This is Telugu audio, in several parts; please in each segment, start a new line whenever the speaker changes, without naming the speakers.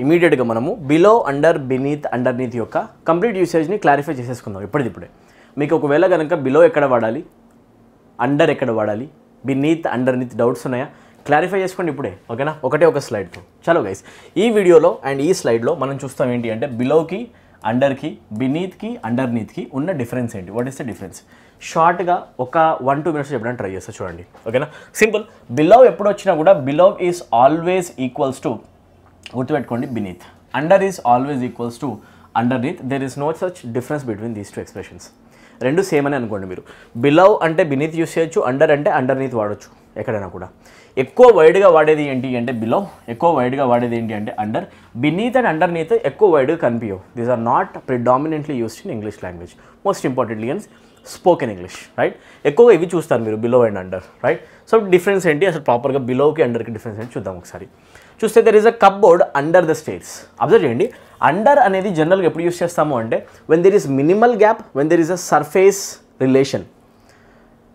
ఇమీడియట్గా మనము బిలో, అండర్, బినీత్, అండర్నీత్ యొక్క కంప్లీట్ యూసేజ్ని క్లారిఫై చేసేసుకుందాం ఇప్పుడే. మీకు ఒకవేళ కనుక బిలో ఎక్కడ వాడాలి, అండర్ ఎక్కడ వాడాలి, బినీత్, అండర్నీత్ డౌట్స్ ఉన్నాయా, క్లారిఫై చేసుకోండి ఇప్పుడే. ఓకేనా, ఒక స్లైడ్తో. చలో గైస్, ఈ వీడియోలో అండ్ ఈ స్లైడ్లో మనం చూస్తాం ఏంటి అంటే బిలోకి, అండర్కి, బినీత్కి, అండర్నీత్కి ఉన్న డిఫరెన్స్ ఏంటి, వాట్ ఈస్ ద డిఫరెన్స్. షార్ట్గా ఒక 1-2 minutes చెప్పడానికి ట్రై చేస్తా చూడండి. ఓకేనా, సింపుల్. బిలో ఎప్పుడు వచ్చినా కూడా below is always equals to, గుర్తుపెట్టుకోండి, beneath. Under is always equals to underneath. There is no such difference between these two expressions. రెండు సేమ్ అని అనుకోండి మీరు. బిలో అంటే బినీత్ యూస్ చేయొచ్చు, అండర్ అంటే అండర్నీత్ వాడచ్చు ఎక్కడైనా కూడా. ఎక్కువ వైడ్గా వాడేది ఏంటి అంటే బిలో, ఎక్కువ వైడ్గా వాడేది ఏంటి అంటే అండర్. బినీత్ అండ్ అండర్నీత్ ఎక్కువ వైడ్గా కనిపించవు. These are not predominantly used in English language, most importantly in spoken English, right. ఎక్కువగా ఇవి చూస్తారు మీరు, below and under, right. So difference ఏంటి అసలు ప్రాపర్గా బిలోకి అండర్కి డిఫరెన్స్ ఏంటి చూద్దాం ఒకసారి. చూస్తే there is a cupboard under the stairs. Observe చేయండి, అండర్ అనేది జనరల్గా ఎప్పుడు యూస్ చేస్తాము అంటే when there is minimal gap, when there is a surface relation,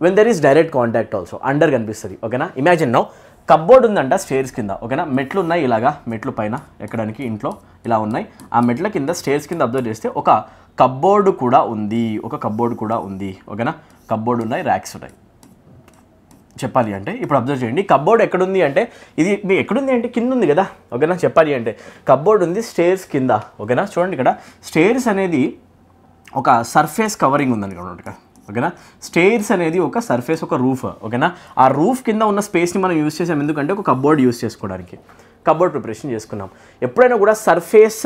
when there is direct contact also under కనిపిస్తుంది. ఓకేనా, ఇమాజిన్ నౌ కప్బోర్డ్ ఉందంట స్టేర్స్ కింద. ఓకేనా, మెట్లు ఉన్నాయి, ఇలాగా మెట్లు పైన ఎక్కడానికి ఇంట్లో ఇలా ఉన్నాయి. ఆ మెట్ల కింద స్టేర్స్ కింద అబ్జర్వ్ చేస్తే ఒక కప్బోర్డ్ కూడా ఉంది, ఓకేనా. కప్బోర్డ్ ఉన్నాయి, ర్యాక్స్ ఉన్నాయి. చెప్పాలి అంటే ఇప్పుడు అబ్జర్వ్ చేయండి, కప్బోర్డ్ ఎక్కడుంది అంటే ఇది మీ ఎక్కడుంది అంటే కింద ఉంది కదా. ఓకేనా, చెప్పాలి అంటే కప్బోర్డ్ ఉంది స్టేర్స్ కింద. ఓకేనా, చూడండి ఇక్కడ స్టేర్స్ అనేది ఒక సర్ఫేస్ కవరింగ్ ఉందని ఇక్కడ. ఓకేనా, స్టేర్స్ అనేది ఒక సర్ఫేస్, ఒక రూఫ్. ఓకేనా, ఆ రూఫ్ కింద ఉన్న స్పేస్ని మనం యూస్ చేసాం ఎందుకంటే ఒక కప్బోర్డ్ యూస్ చేసుకోవడానికి, కప్బోర్డ్ ప్రిపరేషన్ చేసుకున్నాం. ఎప్పుడైనా కూడా సర్ఫేస్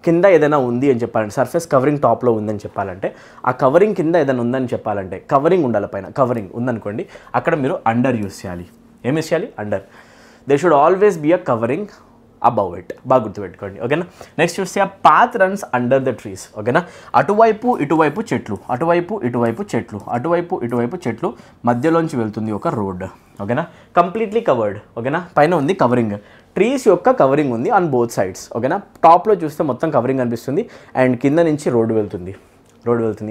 కింద ఏదైనా ఉంది అని చెప్పాలంటే, సర్ఫేస్ కవరింగ్ టాప్లో ఉందని చెప్పాలంటే, ఆ కవరింగ్ కింద ఏదైనా ఉందని చెప్పాలంటే, కవరింగ్ ఉండాలి, పైన కవరింగ్ ఉందనుకోండి, అక్కడ మీరు అండర్ యూస్ చేయాలి. ఏం యూస్ చేయాలి, under. They should always be a covering above it, బాగా గుర్తుపెట్టుకోండి. ఓకేనా, నెక్స్ట్ చూస్తే ఆ path runs under the trees. ఓకేనా, అటువైపు ఇటువైపు చెట్లు, ఇటువైపు చెట్లు, మధ్యలోంచి వెళ్తుంది ఒక రోడ్. ఓకేనా, కంప్లీట్లీ కవర్డ్. ఓకేనా, పైన ఉంది కవరింగ్, ట్రీస్ యొక్క కవరింగ్ ఉంది ఆన్ బోత్ సైడ్స్. ఓకేనా, టాప్లో చూస్తే మొత్తం కవరింగ్ అనిపిస్తుంది అండ్ కింద నుంచి రోడ్డు వెళ్తుంది.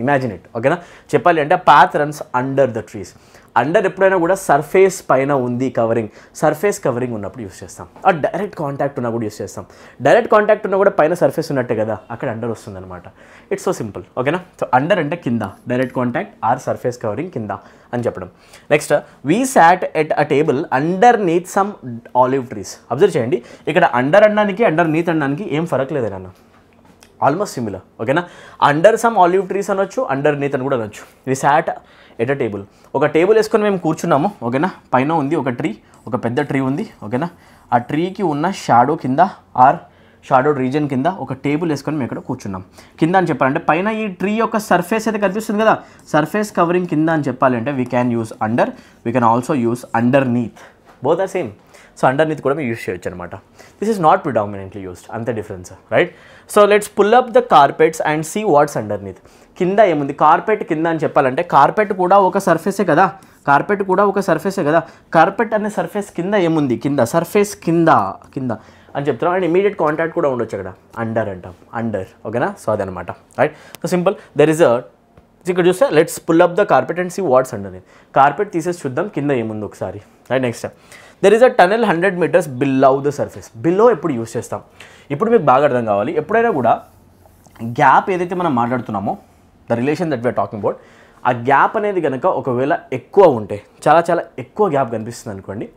Imagine it. ఓకేనా, చెప్పాలి అంటే path runs under the trees. Under ఎప్పుడైనా కూడా సర్ఫేస్ పైన ఉంది కవరింగ్, సర్ఫేస్ కవరింగ్ ఉన్నప్పుడు యూస్ చేస్తాం. ఆ డైరెక్ట్ కాంటాక్ట్ ఉన్నా కూడా యూస్ చేస్తాం. డైరెక్ట్ కాంటాక్ట్ ఉన్నా కూడా పైన సర్ఫేస్ ఉన్నట్టే కదా, అక్కడ అండర్ వస్తుంది అనమాట. It's so simple. ఓకేనా, సో అండర్ అంటే కింద, direct contact or surface covering కింద అని చెప్పడం. Next, we sat at a table underneath some olive trees. Observe చేయండి, ఇక్కడ అండర్ అనడానికి అండర్ నీత్ అనడానికి ఏం ఫరక్ లేదన్న, ఆల్మోస్ట్ సిమిలర్. ఓకేనా, అండర్ సమ్ ఆలివ్ ట్రీస్ అనొచ్చు, అండర్ నీత్ అని కూడా అనొచ్చు. వి సాట్ ఎట్ అ టేబుల్, ఒక టేబుల్ వేసుకొని మేము కూర్చున్నాము. ఓకేనా, పైన ఉంది ఒక ట్రీ, ఒక పెద్ద ట్రీ ఉంది. ఓకేనా, ఆ ట్రీకి ఉన్న షాడో కింద ఆర్ షాడో రీజన్ కింద ఒక టేబుల్ వేసుకొని మేము ఇక్కడ కూర్చున్నాం. కింద అని చెప్పాలంటే పైన ఈ ట్రీ యొక్క సర్ఫేస్ అయితే కనిపిస్తుంది కదా, సర్ఫేస్ కవరింగ్ కింద అని చెప్పాలి అంటే we can use under, we can also use underneath, both are same. So underneath కూడా మీరు యూస్ చేయొచ్చు అనమాట. This is not predominantly used, అంతే difference, right. So let's pull up the carpets and see what's underneath. కింద ఏముంది, కార్పెట్ కింద అని చెప్పాలంటే కార్పెట్ కూడా ఒక సర్ఫేసే కదా, కార్పెట్ అనే సర్ఫేస్ కింద ఏముంది, కింద సర్ఫేస్ కింద అని చెప్తున్నాం. అండ్ ఇమీడియట్ కాంటాక్ట్ కూడా ఉండొచ్చు అక్కడ, అండర్ అంటాం, అండర్. ఓకేనా, సో అదనమాట, right. So simple. There is a, ఇక్కడ చూస్తే let's pull up the carpet and see what's underneath. Carpet తీసేసి చూద్దాం కింద ఏముంది ఒకసారి, right. Next, there is a tunnel 100 meters below the surface. Below ఎప్పుడు యూస్ చేస్తాం, ఇప్పుడు మీకు బాగా అర్థం కావాలి. ఎప్పుడైనా కూడా గ్యాప్ ఏదైతే మనం మాట్లాడుతున్నామో, the relation that we are talking about, ఆ గ్యాప్ అనేది కనుక ఒకవేళ ఎక్కువ ఉంటే, చాలా ఎక్కువ గ్యాప్ కనిపిస్తుంది అనుకోండి,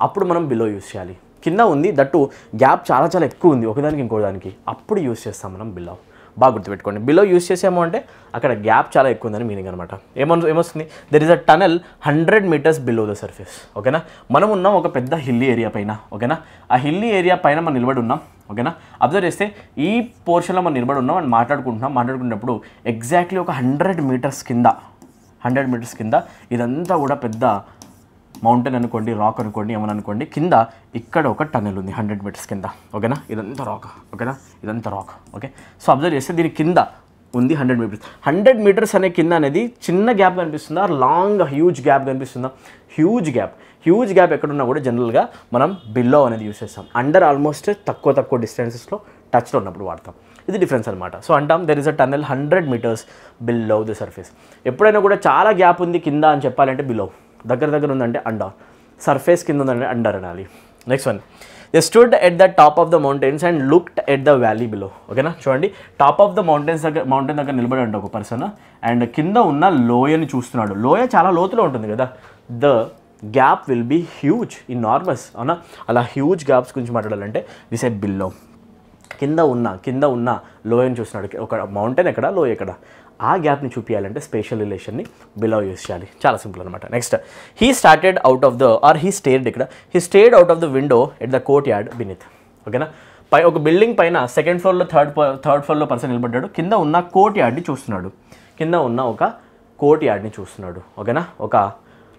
అప్పుడు మనం బిలో యూస్ చేయాలి. కింద ఉంది, దట్టు గ్యాప్ చాలా ఎక్కువ ఉంది ఒకదానికి ఇంకో దానికి, అప్పుడు యూస్ చేస్తాం మనం బిలో. బాగా గుర్తుపెట్టుకోండి, బిలో యూస్ చేసాము అంటే అక్కడ గ్యాప్ చాలా ఎక్కువ ఉందని మీనింగ్ అనమాట. ఏమొస్తుంది, there is a tunnel 100 meters below the surface. ఓకేనా, మనం ఉన్నాం ఒక పెద్ద హిల్లీ ఏరియా పైన. ఓకేనా, ఆ హిల్లీ ఏరియా పైన మనం నిలబడి ఉన్నాం. ఓకేనా, అబ్జర్వ్ చేస్తే ఈ పోర్షన్లో మనం నిలబడి ఉన్నాం అని మాట్లాడుకున్నప్పుడు ఎగ్జాక్ట్లీ ఒక 100 meters కింద ఇదంతా కూడా పెద్ద మౌంటైన్ అనుకోండి, రాక్ అనుకోండి, ఏమని అనుకోండి, కింద ఇక్కడ ఒక టనల్ ఉంది 100 meters కింద. ఓకేనా, ఇదంతా రాక్. ఓకేనా, ఇదంతా రాక్. ఓకే, సో అబ్జర్వ్ చేస్తే దీని కింద ఉంది 100 meters. 100 meters అనే కింద అనేది చిన్న గ్యాప్ కనిపిస్తుందా, లాంగ్ హ్యూజ్ గ్యాప్ కనిపిస్తుందా? హ్యూజ్ గ్యాప్ ఎక్కడున్నా కూడా జనరల్గా మనం బిలో అనేది యూస్ చేస్తాం. అండర్ ఆల్మోస్ట్ తక్కువ డిస్టెన్సెస్లో టచ్లో ఉన్నప్పుడు వాడతాం. ఇది డిఫరెన్స్ అనమాట. సో అంటాం there is a tunnel 100 meters below the surface. ఎప్పుడైనా కూడా చాలా గ్యాప్ ఉంది కింద అని చెప్పాలంటే బిలో, దగ్గర ఉందంటే అండర్, సర్ఫేస్ కింద ఉందంటే అండర్ అనాలి. Next one, they stood at the top of the mountains and looked at the valley below. ఓకేనా, చూడండి టాప్ ఆఫ్ ద మౌంటైన్ దగ్గర నిలబడి ఉంటాడు ఒక పర్సన్ అండ్ కింద ఉన్న లోయని చూస్తున్నాడు. లోయ చాలా లోతులో ఉంటుంది కదా. The gap will be huge, enormous. అవునా, అలా హ్యూజ్ గ్యాప్స్ గురించి మాట్లాడాలంటే వి సెడ్ బిలో. కింద ఉన్న లోయని చూస్తున్నాడు. ఒక మౌంటైన్ ఎక్కడ, లోయ ఎక్కడ, ఆ గ్యాప్ని చూపించాలంటే స్పేషల్ రిలేషన్ని బిలో యూస్ చేయాలి. చాలా సింపుల్ అనమాట. Next, he started out of the or he stayed ఇక్కడ he stayed out of the window at the courtyard beneath. ఓకేనా, ఒక బిల్డింగ్ పైన సెకండ్ ఫ్లోర్లో థర్డ్ ఫ్లోర్లో పర్సన్ నిలబడ్డాడు. కింద ఉన్న కోర్ట్ యార్డ్ని చూస్తున్నాడు. కింద ఉన్న ఒక కోర్ట్ యార్డ్ని చూస్తున్నాడు. ఓకేనా, ఒక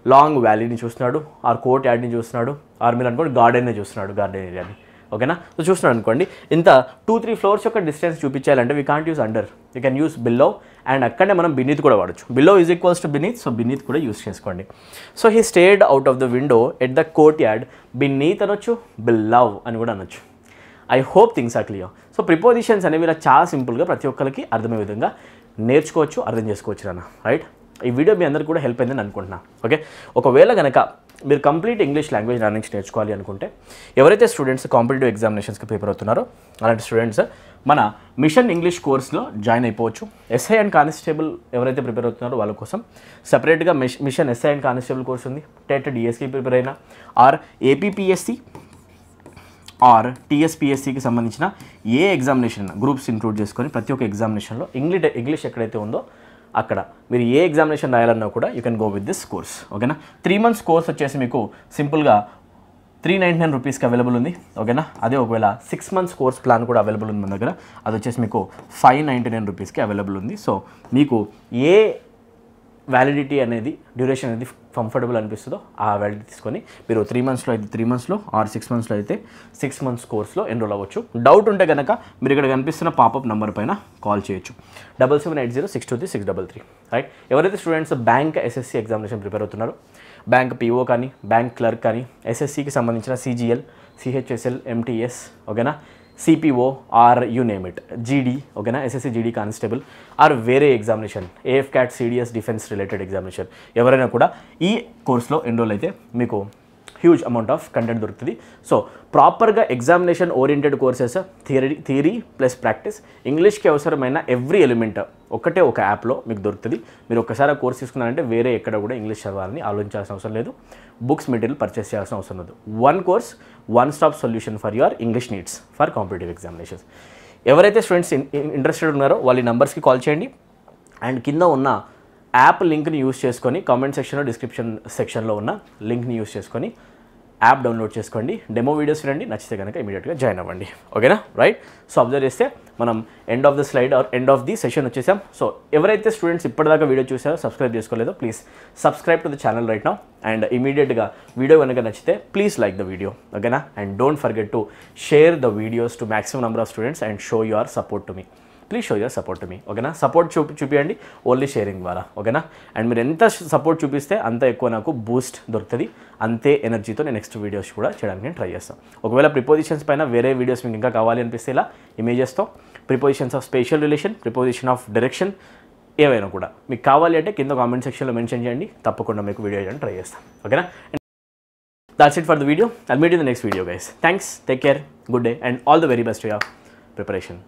లాంగ్ వ్యాలీని చూస్తున్నాడు, ఆర్ కోర్ట్ యార్డ్ని చూస్తున్నాడు, ఆర్ మీరు అనుకోండి గార్డెన్ని చూస్తున్నాడు, గార్డెన్ ఏరియాని. ఓకేనా, సో చూస్తున్నాడు అనుకోండి. ఇంత 2-3 ఫ్లోర్స్ యొక్క డిస్టెన్స్ చూపించాలంటే we can't use under, we can use below. And అక్కడనే మనం బినీత్ కూడా వాడచ్చు. Below is equals to beneath, so beneath కూడా యూస్ చేసుకోండి. So he stayed out of the window at the courtyard beneath అనొచ్చు, బిల్లవ్ అని కూడా అనొచ్చు. I hope things are clear. So prepositions అనేవి ఇలా చాలా సింపుల్గా ప్రతి ఒక్కరికి అర్థమయ్యే విధంగా నేర్చుకోవచ్చు, అర్థం చేసుకోవచ్చు నాన్న. రైట్, ఈ వీడియో మీ అందరికీ కూడా హెల్ప్ అయిందని అనుకుంటున్నా. ఓకే, ఒకవేళ కనుక మీరు కంప్లీట్ ఇంగ్లీష్ లాంగ్వేజ్ లర్నింగ్స్ నేర్చుకోవాలి అనుకుంటే, ఎవరైతే స్టూడెంట్స్ కాంపిటేటివ్ ఎగ్జామినేషన్స్కి ప్రిపేర్ అవుతున్నారో అలాంటి స్టూడెంట్స్ మన మిషన్ ఇంగ్లీష్ కోర్స్లో జాయిన్ అయిపోవచ్చు. ఎస్ఐ అండ్ కానిస్టేబుల్ ఎవరైతే ప్రిపేర్ అవుతున్నారో వాళ్ళ కోసం సపరేట్గా mission SI and constable course ఉంది. టెట్ డిఎస్కి ప్రిపేర్ అయినా ఆర్ ఏపీపీఎస్సి ఆర్ టీఎస్పీఎస్సికి సంబంధించిన ఏ ఎగ్జామినేషన్ గ్రూప్స్ ఇంక్లూడ్ చేసుకొని ప్రతి ఒక్క ఎగ్జామినేషన్లో ఇంగ్లీష్ ఎక్కడైతే ఉందో అక్కడ మీరు ఏ ఎగ్జామినేషన్ రాయాలన్నా కూడా you can go with this course. ఓకేనా, 3 months కోర్స్ వచ్చేసి మీకు సింపుల్గా 399 రూపీస్కి అవైలబుల్ ఉంది. ఓకేనా, అదే ఒకవేళ 6 months కోర్స్ ప్లాన్ కూడా అవైలబుల్ ఉంది మన దగ్గర. అది వచ్చేసి మీకు 599 రూపీస్కి అవైలబుల్ ఉంది. సో మీకు ఏ వ్యాలిడిటీ అనేది, డ్యూరేషన్ అనేది కంఫర్టబుల్ అనిపిస్తుందో ఆ వ్యాలిడిటీ తీసుకొని మీరు 3 monthsలో అయితే 3 monthsలో ఆర్ 6 monthsలో అయితే 6 months కోర్స్లో ఎన్రోల్ అవ్వచ్చు. డౌట్ ఉంటే కనుక మీరు ఇక్కడ కనిపిస్తున్న పాపప్ నెంబర్ పైన కాల్ చేయొచ్చు, 7780623633. రైట్, ఎవరైతే students bank SSC examination prepare అవుతున్నారో, బ్యాంక్ పీఓ కానీ బ్యాంక్ క్లర్క్ కానీ ఎస్ఎస్సికి సంబంధించిన సిజిఎల్, సిహెచ్ఎస్ఎల్, ఎంటీఎస్, ఓకేనా, CPO are you name it, GD, ఓకేనా, ఎస్ఎస్సి జీడీ కానిస్టేబుల్ ఆర్ వేరే examination, AFCAT, CDS, defence related examination ఎవరైనా కూడా ఈ కోర్స్లో ఎన్రోల్ అయితే మీకు హ్యూజ్ అమౌంట్ ఆఫ్ కంటెంట్ దొరుకుతుంది. సో ప్రాపర్గా examination oriented courses, theory plus practice, ఇంగ్లీష్కి అవసరమైన ఎవ్రీ ఎలిమెంట్ ఒకటే ఒక యాప్లో మీకు దొరుకుతుంది. మీరు ఒక్కసారి కోర్స్ తీసుకున్నారంటే వేరే ఎక్కడ కూడా ఇంగ్లీష్ చదవాలని ఆలోచించాల్సిన అవసరం లేదు, బుక్స్ మెటీరియల్ పర్చేస్ చేయాల్సిన అవసరం లేదు. One course, one stop solution for your English needs for competitive examinations. ఎవరైతే స్టూడెంట్స్ ఇంట్రెస్టెడ్ ఉన్నారో వాళ్ళ నెంబర్స్కి కాల్ చేయండి. అండ్ కింద ఉన్న యాప్ లింక్ని యూస్ చేసుకొని కామెంట్ సెక్షన్లో, డిస్క్రిప్షన్ సెక్షన్లో ఉన్న లింక్ని యూస్ చేసుకొని యాప్ డౌన్లోడ్ చేసుకోండి. డెమో వీడియోస్ రండి, నచ్చితే కనుక ఇమీడియట్గా జాయిన్ అవ్వండి. ఓకేనా, రైట్. సో అబ్జర్వ్ చేస్తే మనం end of the slide or end of the session వచ్చేసాం. సో ఎవరైతే స్టూడెంట్స్ ఇప్పటిదాకా వీడియో చూసారో సబ్స్క్రైబ్ చేసుకోలేదో please subscribe to the channel right now. And ఇమీడియట్గా వీడియో కనుక నచ్చితే ప్లీజ్ లైక్ ద వీడియో. ఓకేనా, and don't forget to share the videos to maximum number of students and show your support to me. Please show your support to me. ఓకేనా, సపోర్ట్ చూపించండి ఓన్లీ షేరింగ్ ద్వారా. ఓకేనా, అండ్ మీరు ఎంత సపోర్ట్ చూపిస్తే అంత ఎక్కువ నాకు బూస్ట్ దొరుకుతుంది. అంతే ఎనర్జీతో నేను నెక్స్ట్ వీడియోస్ కూడా చేయడానికి నేను ట్రై చేస్తాను. ఒకవేళ ప్రిపోజిషన్స్ పైన వేరే వీడియోస్ మీకు ఇంకా కావాలి అనిపిస్తే ఇలా ఇమేజెస్తో prepositions of spatial relation, preposition of direction ఏవైనా కూడా మీకు కావాలి అంటే కింద కామెంట్ సెక్షన్లో మెన్షన్ చేయండి, తప్పకుండా మీకు వీడియో చేయడానికి ట్రై చేస్తాను. ఓకేనా, that's it for the video. I'll meet in the next video guys. Thanks, take care, good day and all the very best to your preparation.